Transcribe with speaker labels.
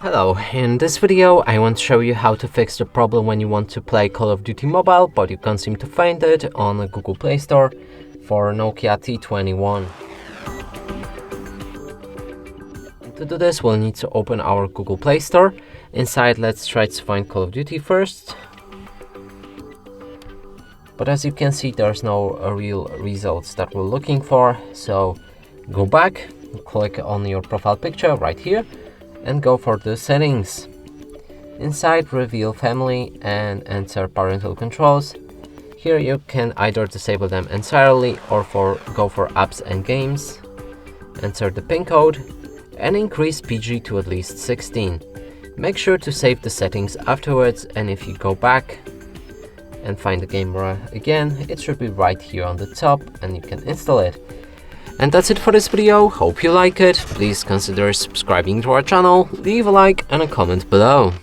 Speaker 1: Hello, in this video I want to show you how to fix the problem when you want to play Call of Duty Mobile but you can't seem to find it on the Google Play Store for Nokia T21. To do this we'll need to open our Google Play Store. Inside let's try to find Call of Duty first. But as you can see there's no real results that we're looking for, so go back, click on your profile picture right here and go for the settings. Inside reveal family and enter parental controls. Here you can either disable them entirely or go for apps and games. Enter the PIN code and increase PG to at least 16. Make sure to save the settings afterwards, and if you go back and find the game again, it should be right here on the top and you can install it. And that's it for this video. Hope you like it. Please consider subscribing to our channel, leave a like and a comment below.